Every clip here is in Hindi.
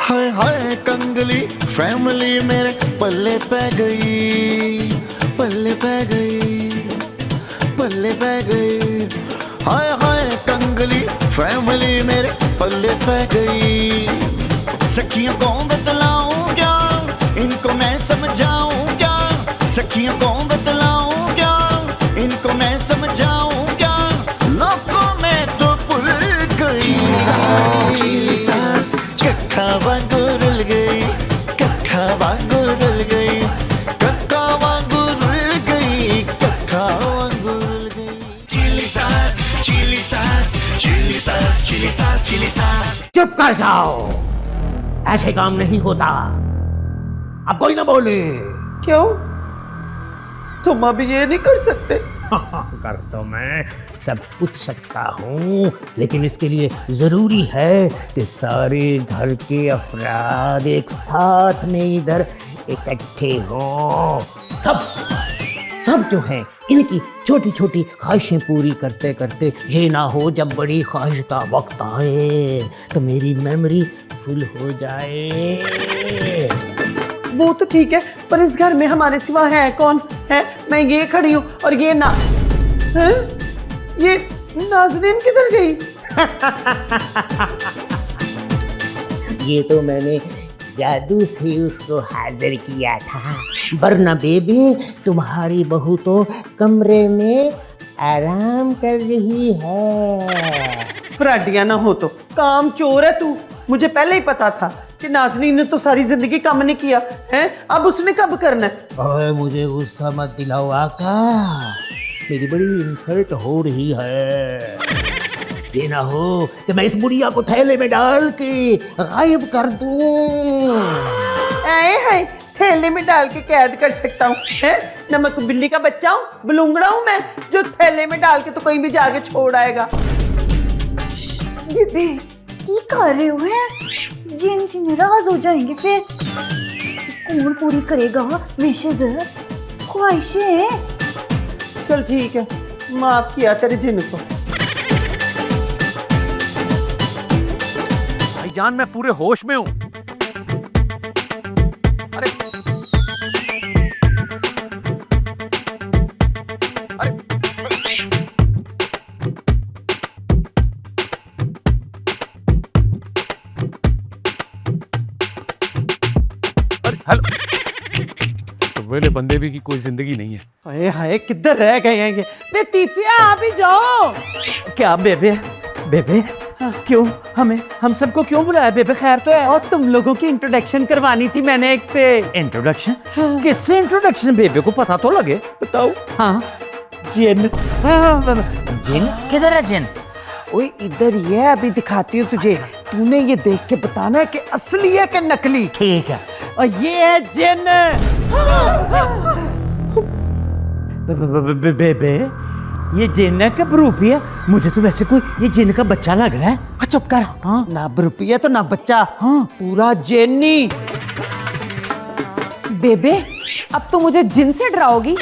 हाय हाय कंगली फैमिली मेरे पल्ले पै गई, पल्ले पै गई, पल्ले पै गई। हाय हाय कंगली फैमिली मेरे पल्ले पै गई। सखियों को बतलाऊं क्या, इनको मैं समझाऊं क्या, सखियों को बतलाऊं क्या, इनको मैं समझाऊं क्या, लोगों में तो भूल गई। कखावा गुरुल गई, कखावा गुरुल गई, कखावा गुरुल गई, कखावा गुरुल गई। चिली सास, चिली सास, चिली सास, चिली सास, चिली सास। चुप कर जाओ, ऐसे काम नहीं होता। अब कोई ना बोले। क्यों? तुम अभी ये नहीं कर सकते? कर तो मैं सब कुछ सकता हूँ, लेकिन इसके लिए जरूरी है कि सारे घर के अफराद एक साथ में इधर इकट्ठे हों। सब जो है इनकी छोटी छोटी ख्वाहिशें पूरी करते करते ये ना हो जब बड़ी ख्वाहिश का वक्त आए तो मेरी मेमोरी फुल हो जाए। वो तो ठीक है, पर इस घर में हमारे सिवा है कौन? है मैं ये खड़ी हूँ और ये ना है? ये नाज़रीन किधर गई? ये तो मैंने जादू से उसको हाजिर किया था, वरना बेबी तुम्हारी बहू तो कमरे में आराम कर रही है। फ्राडिया ना हो तो काम चोर है तू। मुझे पहले ही पता था कि नाज़रीन ने तो सारी जिंदगी काम नहीं किया है, अब उसने कब करना है? ओए मुझे गुस्सा मत दिलाओ आका, मेरी बड़ी इंसल्ट हो रही है। ये ना हो कि मैं इस बुढ़िया को थैले में डाल के गायब कर दूं। आए हाय, थैले में डाल के कैद कर सकता हूँ? न मैं कोई बिल्ली का बच्चा हूँ, बलूंगड़ा हूँ मैं जो थैले में डाल के तो कहीं भी जाके छोड़ आएगा। बेबे की कर रहे हो हैं? जिन जी नाराज हो जाएंगे फिर कौन पूरी करेगा विशेष ख्वाहिशें? चल ठीक है, माफ किया तेरे जिन को। भाईजान मैं पूरे होश में हूं। अरे हेलो, तो मेरे बंदे भी की कोई जिंदगी नहीं है। हाय हाय, किधर रह गए हैं ये? तीफिया आप ही जाओ। क्या बेबे? बेबे क्यों हम सबको क्यों बुलाया बेबे? खैर तो है? और तुम लोगों की इंट्रोडक्शन करवानी थी मैंने एक से। इंट्रोडक्शन? किससे इंट्रोडक्शन? बेबे को पता तो लगे। बताओ। हाँ जिन। जिन किधर है? जिन ओए इधर ही है, अभी दिखाती हूँ तुझे। तूने ये देख के बताना है कि असली है कि नकली। ठीक है। और ये है जिन। बेबे ये जिन है कि बरूपी है? मुझे तो वैसे कोई ये जिन का बच्चा लग रहा है। चुप कर। हाँ? ना बरूपी है तो ना बच्चा। हाँ पूरा जिन्नी। बेबे अब तो मुझे जिन से डराओगी?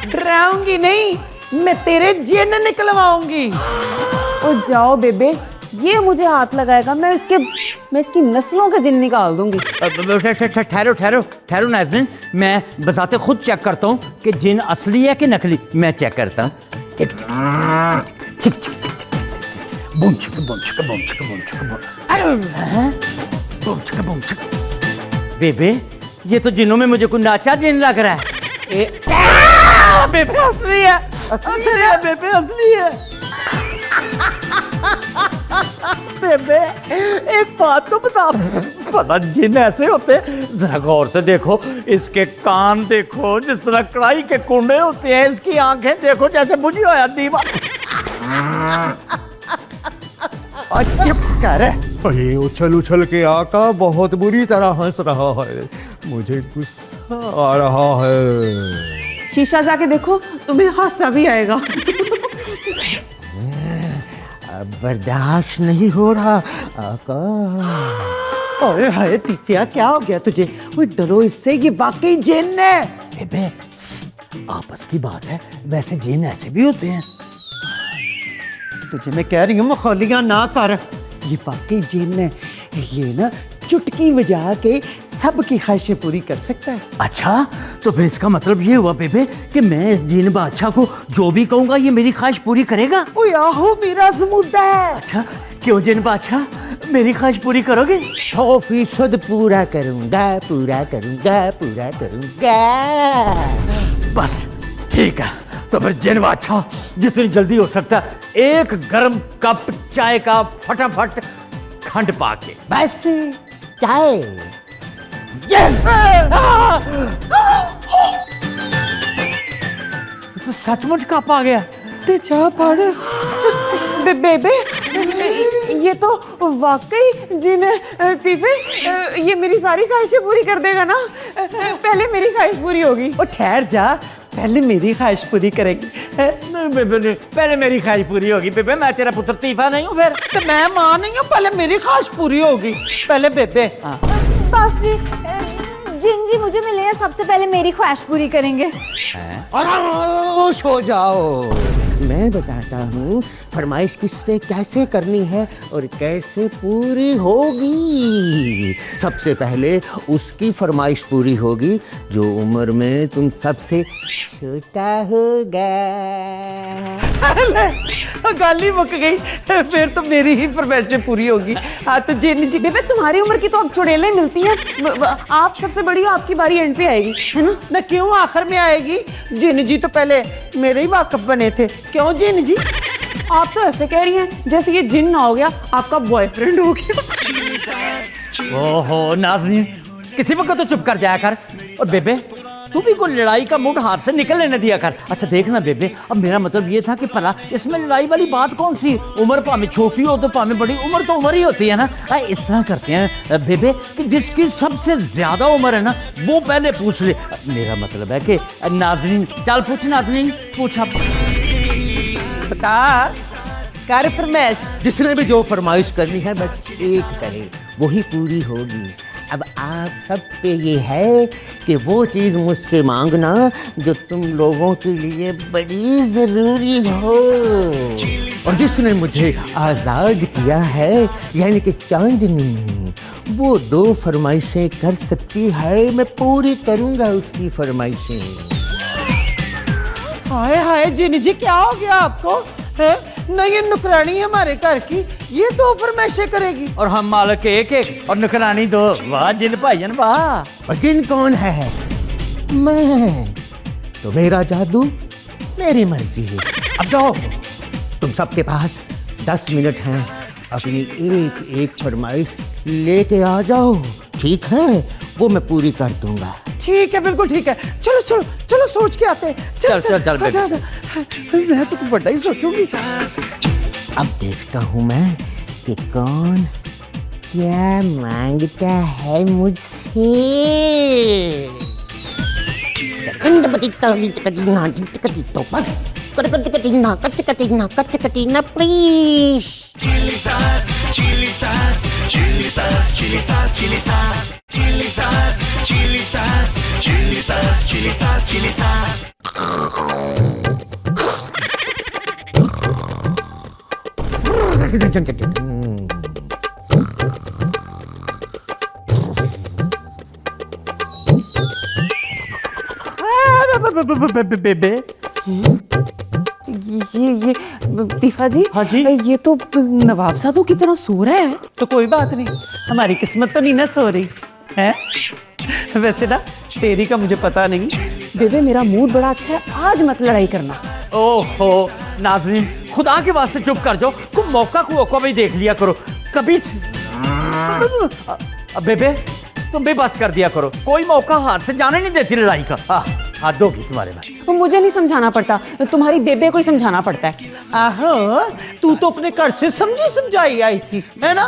डराऊंगी नहीं, मैं तेरे जिन निकलवाऊंगी। ओ जाओ बेबे, ये मुझे हाथ लगाएगा मैं इसकी नस्लों के जिन निकाल दूंगी। ठहरो ठहरो ठहरो नाज़रीन, मैं बजाते खुद चेक करता हूँ कि जिन असली है कि नकली। मैं चेक करता हूँ। बेबे ये तो जिनों में मुझे कोई नाचा जिन लग रहा है। बेबे असली है, असली है बेबे, असली है। बेबे एक बात तो बता, पता जिन ऐसे होते? जरा गौर से देखो, इसके कान देखो जिस तरह कढ़ाई के कुंडे होते हैं, इसकी आंखें देखो जैसे बुझी होया दीवा। चुप कर। अरे उछल उछल के आका बहुत बुरी तरह हंस रहा है, मुझे गुस्सा आ रहा है। शीशा जाके देखो, तुम्हें हासा भी आएगा। अब बर्दाश्त नहीं हो रहा आका। अरे हाय तीफिया, क्या हो गया तुझे? वो डरो इससे, ये वाकई जिन है। बेबे आपस की बात है, वैसे जिन ऐसे भी होते हैं। तुझे मैं कह रही हूँ मखौलियाँ ना कर, ये वाकई जिन है। ये ना चुटकी बजा के सबकी ख्वाहिशें पूरी कर सकता है। अच्छा, तो फिर इसका मतलब ये हुआ बेबे कि मैं इस जिन बादशाह को जो भी कहूंगा ये मेरी ख्वाहिश पूरी करेगा। ओए आहो मेरा ज़मुद्दा है। अच्छा, क्यों जिन बादशाह, मेरी ख्वाहिश पूरी करोगे? 100% पूरा करूंगा, पूरा करूंगा, पूरा करूंगा। बस ठीक है, तो फिर जिन बादशाह जितनी जल्दी हो सकता है एक गर्म कप चाय का फटाफट खंड पाके। बस चाय। तो सचमुच कप आ गया। ते चाह पड़। बेबे, ये तो वाकई जिन तीफे, ये मेरी सारी ख्वाहिशें पूरी कर देगा ना? पहले मेरी ख्वाहिश पूरी होगी। ओ ठहर जा, पहले मेरी ख्वाहिश पूरी करेगी। नहीं बेबे नहीं, पहले मेरी ख्वाहिश पूरी होगी बेबे, मैं तेरा पुत्र तीफा नहीं हूँ फिर। तो मैं मां नहीं हूँ, पहले मेरी ख्वाहिश पूरी होगी, पहले बेबे। बस जी, जिन जी मुझे मिले हैं, सबसे पहले मेरी ख्वाहिश पूरी करेंगे। खामोश हो जाओ, मैं बताता हूँ फरमाइश किसने कैसे करनी है और कैसे पूरी होगी। सबसे पहले उसकी फरमाइश पूरी होगी जो उम्र में तुम सबसे छोटा होगा। गल ही मुक गई, फिर तो मेरी ही फरमाइशें पूरी होगी। हाँ तो जिन जी। बेबे, तुम्हारी उम्र की तो अब चुड़ैलें मिलती हैं। आप सबसे बड़ी हो, आपकी बारी एंड पे आएगी, है ना? ना क्यों आखिर में आएगी? जिन जी तो पहले मेरे ही वाकफ बने थे, क्यों जिन जी? आप तो ऐसे कह रही हैं जैसे ये जिन ना हो गया आपका बॉयफ्रेंड हो गया। ओहो नाज़नीन, किसी वक्त तो चुप कर जाया कर। और बेबे, तू भी कोई लड़ाई का मूड हाथ से निकलने न दिया कर। अच्छा देखना बेबे, अब मेरा मतलब ये था कि भला इसमें लड़ाई वाली बात कौन सी? उम्र भाਵੇਂ छोटी हो तो भाਵੇਂ बड़ी, उम्र तो उम्र ही होती है ना। इस तरह करते हैं बेबे कि जिसकी सबसे ज्यादा उम्र है ना वो पहले पूछ ले। मेरा मतलब है कि नाज़नीन, चल पूछ नाज़नीन, पूछ आप। बता कर फरमाइश। जिसने भी जो फरमाइश करनी है बस एक करे, वही पूरी होगी। अब आप सब पे ये है कि वो चीज़ मुझसे मांगना जो तुम लोगों के लिए बड़ी ज़रूरी हो। और जिसने मुझे आज़ाद किया है यानी कि चांदनी, वो 2 फरमाइशें कर सकती है, मैं पूरी करूँगा उसकी फरमाइशें। हाय हाय जिन जी, क्या हो गया आपको? है ना, ये नुकरानी है हमारे घर की, ये 2 फरमाइशें करेगी। और हम मालिक एक एक और निकरानी 2। वाह जिन भाईजन वाह। और जिन कौन है? मैं। तो मेरा जादू मेरी मर्जी है। अब जाओ, तुम सबके पास 10 मिनट हैं, अपनी एक एक फरमाइश लेके आ जाओ, ठीक है? वो मैं पूरी कर दूंगा। ठीक है, बिल्कुल ठीक है। चलो चलो चलो, सोच के आते हैं। चल, चल, चल, आजा, आजा। मैं तो कुछ बड़ा ही सोचूंगी। अब देखता हूँ मैं कि कौन क्या मांगता है मुझसे। प्लीज। बेबे, ये तीफा जी, हाँ जी? ये तो नवाब साधु की तरह सो रहा है। तो कोई बात नहीं, हमारी किस्मत तो नहीं ना सो रही है। वैसे ना तेरी का मुझे पता नहीं। बेबे, मेरा मूड बड़ा अच्छा है, आज मत लड़ाई करना। ओहो नाज़नीन, खुदा के वास्ते चुप कर जाओ। तुम मौका को भी देख लिया करो कभी। बेबे, तुम भी बस कर दिया करो, कोई मौका हाथ से जाने नहीं देती लड़ाई का। हाथ होगी तुम्हारे में। तो मुझे नहीं समझाना पड़ता, तुम्हारी बेबे को ही समझाना पड़ता है। आहो, तू तो अपने घर से समझी समझाई आई थी, है ना?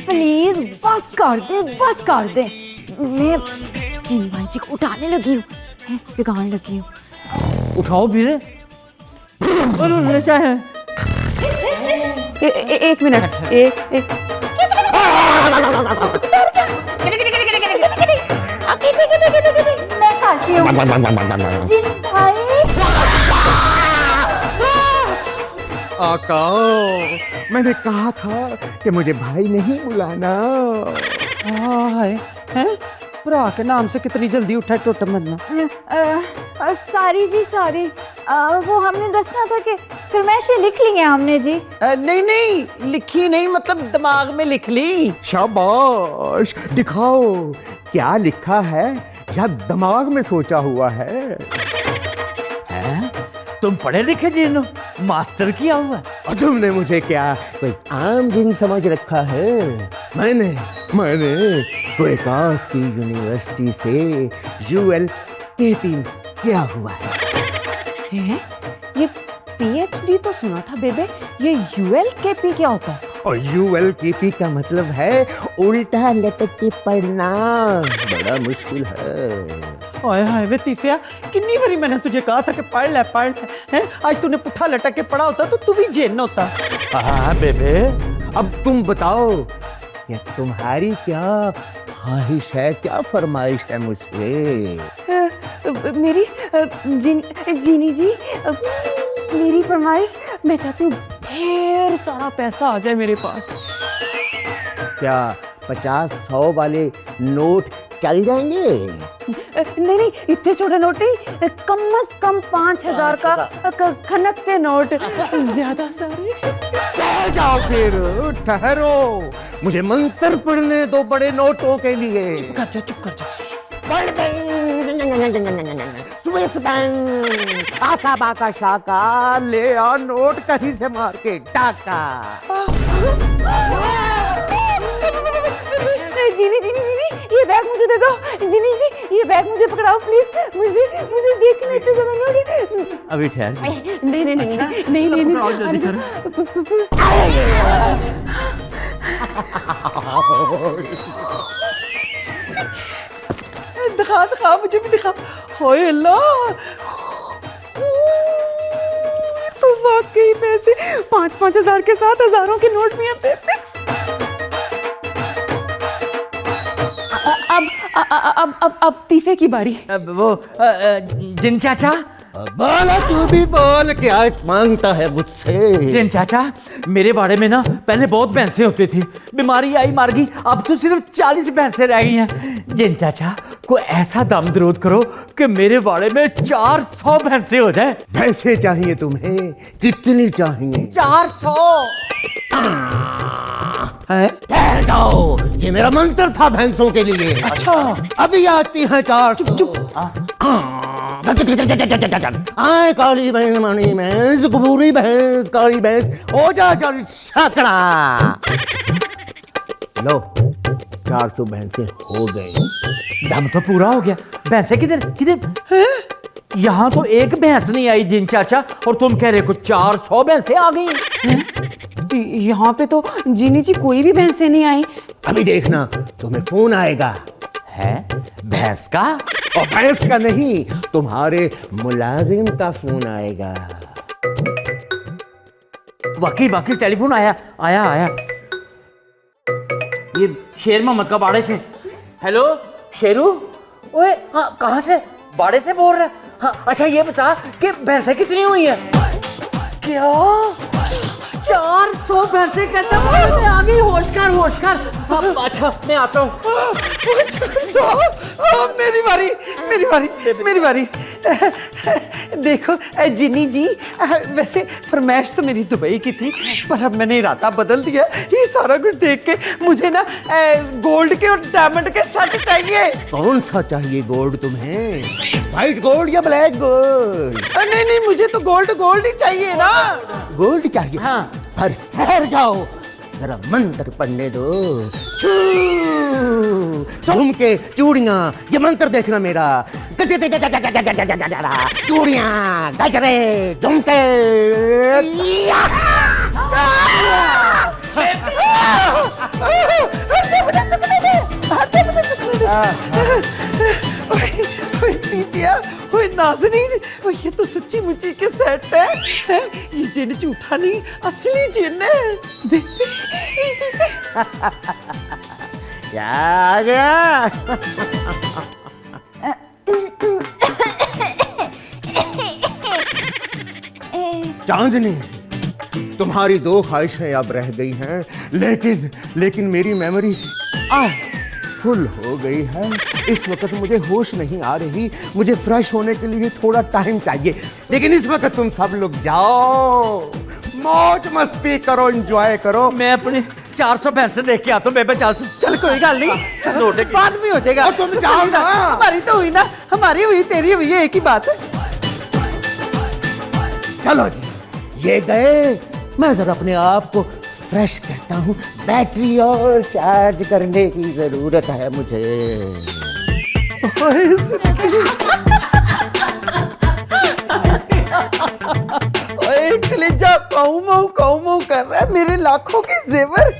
प्लीज बस कर दे, बस कर दे। मैं जिन भाई जी को उठाने लगी हूँ, जगाने लगी हूँ। उठाओ भी एक मिनट, मैं खाती हूँ। जिन भाई, आका मैंने कहा था कि मुझे भाई नहीं बुलाना। हाय हैं भरा के नाम से कितनी जल्दी उठा टुट मरना। सारी जी सारी, वो हमने दसना था कि फरमाइशें लिख ली हैं हमने जी। नहीं नहीं लिखी नहीं, मतलब दिमाग में लिख ली। शाबाश, दिखाओ क्या लिखा है या दिमाग में सोचा हुआ है। हैं? तुम पढ़े लिखे जिन हो, मास्टर किया हुआ। और तुमने मुझे क्या कोई आम जिन समझ रखा है? मैंने क्वेकास की यूनिवर्सिटी से ULKP किया हुआ है। हैं? ये PhD तो सुना था बेबे, ये ULKP क्या होता है? और ULKP का मतलब है उल्टा लटक के पढ़ना। बड़ा मुश्किल है। हाय हाय वे तीफिया, कितनी बारी मैंने तुझे कहा था कि पढ़ ले हैं? आज तूने पुट्ठा लटक के पढ़ा होता तो तू भी जिन होता। हाँ बेबे, अब तुम बताओ ये तुम्हारी क्या ख्वाहिश है, क्या फरमाइश है मुझसे? मेरी जीनी जी, मेरी फरमाइश, मैं चाहती हूँ ढेर सारा पैसा आ जाए मेरे पास। क्या 50-100 वाले नोट चल जाएंगे? नहीं, इतने छोटे नोट नहीं, कम से कम 5000 का खनक के नोट, ज्यादा सारे। ठहर जाओ फिर, ठहरो, मुझे मंत्र पढ़ने दो बड़े नोटों के लिए। चुप कर जा। स्विस बैंक, आका बाका शाका, ले आ नोट कहीं से मार के टाका। जीनी, ये बैग मुझे दे दो। जीनी जी, ये बैग मुझे पकड़ाओ प्लीज, मुझे देखना इतने ज्यादा नोट। अभी ठहर। नहीं। दिखा मुझे भी दिखा। हाय अल्लाह, तो वाकई पैसे 5-5 हजार के साथ हजारों के नोट भी आते हैं। अब तीफे की बारी। अब वो जिन चाचा, बोला तू भी बोल, क्या मांगता है मुझसे? जिन चाचा, मेरे बाड़े में ना पहले बहुत भैंसें होती थी, बीमारी आई मार गई, अब तो सिर्फ 40 भैंसें रह गई हैं। जिन चाचा, कोई ऐसा दम दरूद करो कि मेरे बाड़े में 400 भैंसें हो जाए। भैंसे चाहिए तुम्हें? कितनी चाहिए? 400। ठहर जाओ, ये मेरा मंत्र था भैंसों के लिए। अच्छा अभी आती है 400। चुप। आए काली भैंस, मणि भैंस, गुबूरी भैंस, काली भैंस, हो जा छकड़ा। लो 400 भैंसे हो गए। दम तो पूरा हो गया। भैंसे किधर? यहाँ तो एक भैंस नहीं आई जिन चाचा, और तुम कह रहे हो 400 भैंसें आ गई। यहाँ पे तो जीनी जी कोई भी भैंसें नहीं आई। अभी देखना, तुम्हें फोन आएगा। है भैंस का? और भैंस का नहीं, तुम्हारे मुलाजिम का फोन आएगा। वाकई टेलीफोन आया। ये शेर मोहम्मद का बाड़े से। हेलो शेरू, ओए हाँ, कहाँ से? बाड़े से बोल रहा है? हाँ, अच्छा ये बता कि भैंसें कितनी हुई है? क्या 400 भैंसें? कहता हूँ आ गई। होश कर। हाँ, अच्छा मैं आता हूँ। मेरी बारी। देखो जिनी जी, वैसे फरमाइश तो मेरी दुबई की थी, पर अब मैंने इरादा बदल दिया। ये सारा कुछ देख के मुझे ना गोल्ड के और डायमंड के सेट चाहिए। कौन सा चाहिए गोल्ड तुम्हें? व्हाइट गोल्ड या ब्लैक गोल्ड? नहीं, मुझे तो गोल्ड ही चाहिए ना। गोल्ड चाहिए? हाँ। पर ठहर जाओ, जरा मंत्र पढ़ने दो। झुमके, चूड़ियां, ये मंत्र देखना मेरा। चूड़ियां, गजरे, झुमके। नाज़नीन, ये तो सच्ची मुच्ची के सेट है। ये जिन झूठा नहीं, असली जिन है। क्या आ गया? चांदनी, तुम्हारी 2 ख्वाहिशें अब रह गई हैं, लेकिन मेरी मेमोरी फुल हो गई है। इस वक्त मुझे होश नहीं आ रही, मुझे फ्रेश होने के लिए थोड़ा टाइम चाहिए। लेकिन इस वक्त तुम सब लोग जाओ, मौज मस्ती करो, एंजॉय करो। मैं अपने 400 भैंसे देख के आता हूँ बेबे। चल कोई गल नहीं, बाद में हो जाएगा। और तुम जाओ ना। हमारी तो हुई ना, हमारी हुई तेरी हुई है, एक ही बात है। चलो जी, ये गए, मैं जरा अपने आप को फ्रेश करता हूँ। बैटरी और चार्ज करने की जरूरत है मुझे। ओए कलेजा काऊ माऊ कर रहा है, मेरे लाखों के जेवर।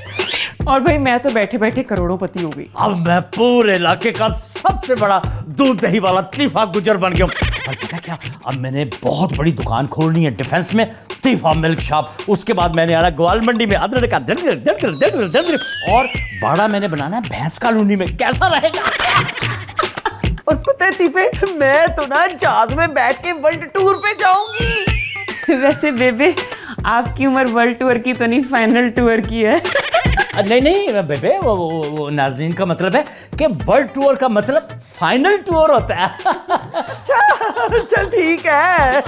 और भाई मैं तो बैठे बैठे करोड़ोंपति हो गई। अब मैं पूरे इलाके का सबसे बड़ा दूध दही वाला तीफा गुजर बन गया हूँ। और पता क्या, अब मैंने बहुत बड़ी दुकान खोलनी है डिफेंस में, तीफा मिल्क शॉप। उसके बाद मैंने आना ग्वाल मंडी में अदरक का दर और वाड़ा मैंने बनाना है भैंस कॉलोनी में। कैसा रहेगा? और पता है तीफे, मैं तो ना जहाज में बैठ के वर्ल्ड टूर पे जाऊंगी। वैसे बेबे आपकी उम्र वर्ल्ड टूर की तो नहीं, फाइनल टूर की है। नहीं बेबे, वो नाज़रीन का मतलब है कि वर्ल्ड टूर का मतलब फाइनल टूर होता है। चल ठीक है।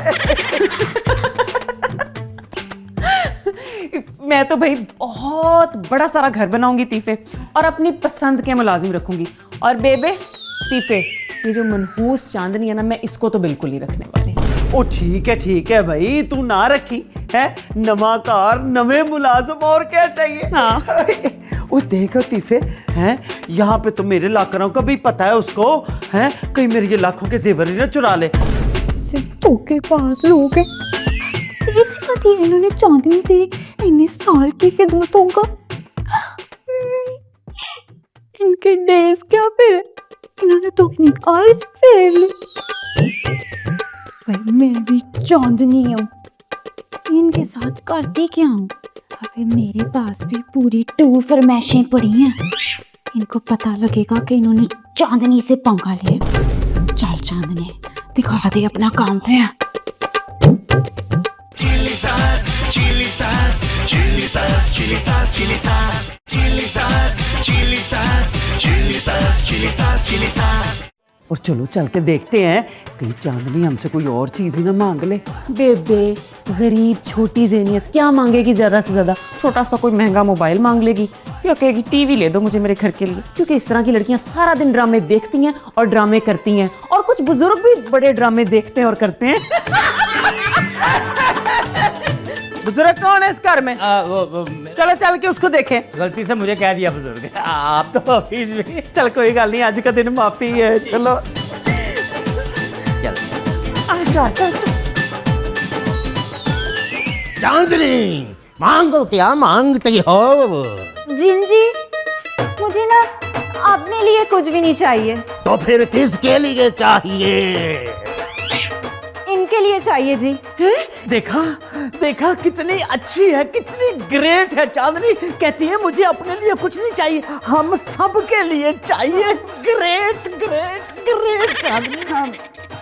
मैं तो भाई बहुत बड़ा सारा घर बनाऊंगी तीफे, और अपनी पसंद के मुलाजिम रखूंगी। और बेबे तीफे, ये जो मनहूस चांदनी है ना, मैं इसको तो बिल्कुल नहीं रखने वाली। ओ ठीक है भाई, तू ना रखी है, नवा कार नवे मुलाजम, और क्या चाहिए। हाँ। ओ देखो तीफे, हैं यहाँ पे तो मेरे लाकरों का भी पता है उसको, हैं कहीं मेरे ये लाखों के जेवर ही ना चुरा ले। सिद्धू के पास लोग हैं, इसी दी इन्होंने चांदनी तेरी इतने साल की खिदमतों का। इनके डेज क्या फिर, इन्होंने तो अपनी आइज फेर ली। भाई मैं भी चांदनी हूँ, इनके साथ करती क्या हूँ। अबे मेरे पास भी पूरी 2 फरमाइशें पड़ी हैं, इनको पता लगेगा कि इन्होंने चांदनी से पंगा लिया। चल चांदनी, दिखा दे अपना काम पे। Chili sauce, chili sauce, chili sauce, chili sauce, chili sauce, chili sauce, chili sauce, chili sauce, chili sauce, chili sauce. और चलो चल के देखते हैं, कहीं चांदनी हमसे कोई और चीज ही ना मांग ले। बेबे गरीब छोटी ज़हनियत क्या मांगेगी, ज़्यादा से ज़्यादा छोटा सा कोई महंगा मोबाइल मांग लेगी, या कहेगी टीवी ले दो मुझे मेरे घर के लिए। क्योंकि इस तरह की लड़कियां सारा दिन ड्रामे देखती हैं और ड्रामे करती हैं, और कुछ बुजुर्ग भी बड़े ड्रामे देखते हैं और करते हैं। बुजुर्ग कौन है इस घर में? चलो चल के उसको देखें। गलती से मुझे कह दिया बुजुर्ग, आप तो हफीज भी। चल कोई गल नहीं, आज का दिन माफी है। चलो चल अच्छा। चांदनी, मांगो क्या मांगती हो? जिन जी, मुझे ना अपने लिए कुछ भी नहीं चाहिए, तो फिर किसके लिए चाहिए? इनके लिए चाहिए जी। देखा कितनी अच्छी है, कितनी ग्रेट है। चांदनी कहती है मुझे अपने लिए कुछ नहीं चाहिए, हम सब के लिए चाहिए। ग्रेट ग्रेट ग्रेट चांदनी।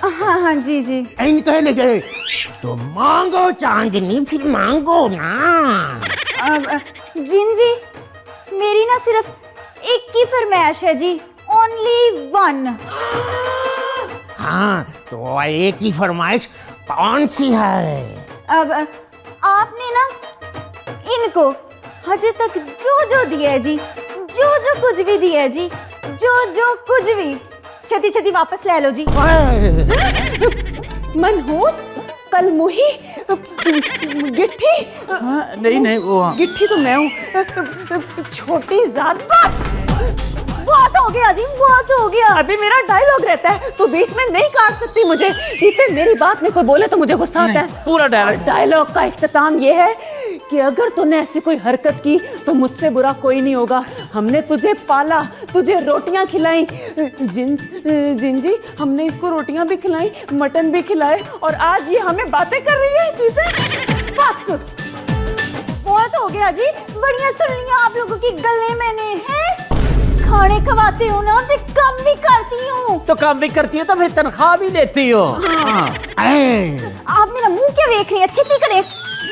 हाँ जी जी। इनके लिए तो मांगो चांदनी, फिर मांगो ना। जिन जी, मेरी ना सिर्फ एक ही फरमाइश है जी, ओनली 1। हाँ, तो एक ही फरमाइश कौन सी है? अब आपने ना इनको हजे तक जो दिया है जी, जो कुछ भी दिया है जी, जो कुछ भी, छती छती वापस ले लो जी। मनहूस, कलमुही, गिट्ठी। नहीं वो गिट्ठी तो मैं हूँ, छोटी जात। बस बहुत हो गया जी, बहुत हो गया। अभी मेरा डायलॉग रहता है, तो बीच में नहीं काट सकती मुझे। इसे मेरी बात में कोई बोले तो मुझे गुस्सा आता है। पूरा डायलॉग। डायलॉग का इख्तिताम ये है कि अगर तूने ऐसी कोई हरकत की तो मुझसे बुरा कोई नहीं होगा। हमने तुझे पाला, तुझे रोटियां खिलाई। जिन जी, हमने इसको रोटियां भी खिलाई, मटन भी खिलाए, और आज ये हमें बातें कर रही है। बस बहुत हो गया जी, बढ़िया सुन लिया आप लोगों की गल्लें मैंने। हैं खाने खवाते हो ना, तो कम भी करती हूँ। तो काम भी करती हो तो फिर तनख्वाह भी लेती हो। आप मेरा मुंह क्या देख रही है? छिती करे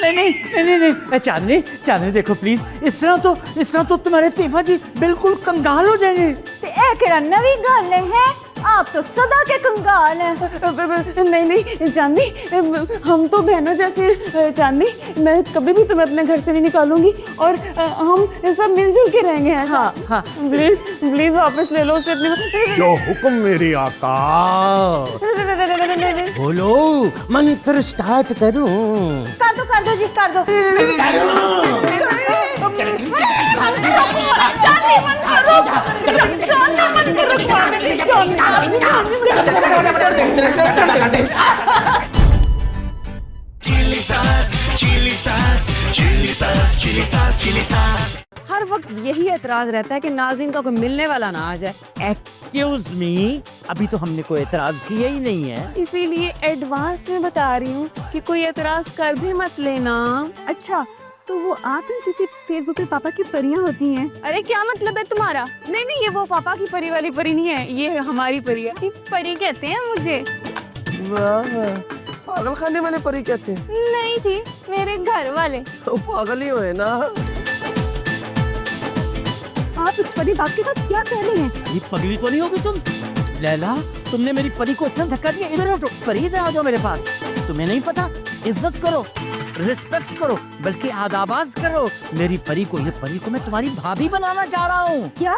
नहीं चांदनी चांदनी देखो प्लीज इस तरह तो तुम्हारे तीफा जी बिल्कुल कंगाल हो जाएंगे। ते ए केड़ा नवी गल है आप तो सदा के कंगाल हैं। नहीं चांदनी, हम तो बहनों जैसे। चांदनी मैं कभी भी तुम्हें अपने घर से नहीं निकालूंगी और हम सब मिलजुल के रहेंगे। हाँ हाँ प्लीज प्लीज वापस ले लो उसे अपने। जो हुक्म मेरे आका। बोलो मंत्र स्टार्ट करूं? कर दो जी कर दो। हर वक्त यही एतराज रहता है कि नाज़रीन का कोई मिलने वाला ना आ जाए। एक्सक्यूज मी, अभी तो हमने कोई एतराज किया ही नहीं है। इसीलिए एडवांस में बता रही हूँ कि कोई एतराज कर भी मत लेना। अच्छा तो वो आप हैं जिनके फेसबुक पे पापा की परियां होती हैं? अरे क्या मतलब है तुम्हारा? नहीं ये वो पापा की परी वाली परी नहीं है, ये हमारी परी है। जी परी कहते हैं मुझे। पागल खाने वाले परी कहते हैं? नहीं जी मेरे घर वाले। तो पागल ही हुए ना। आप इस परी बाप के साथ क्या कह रही हैं? ये पगली तो नहीं होगी तुम? लैला तुमने मेरी परी को इज्जत धक्का दिया। इधर हटो परी, इधर आ जाओ मेरे पास। तुम्हें नहीं पता, इज्जत करो, रिस्पेक्ट करो, बल्कि आदाबाज करो। मेरी परी को, ये परी को मैं तुम्हारी भाभी बनाना चाह रहा हूँ। क्या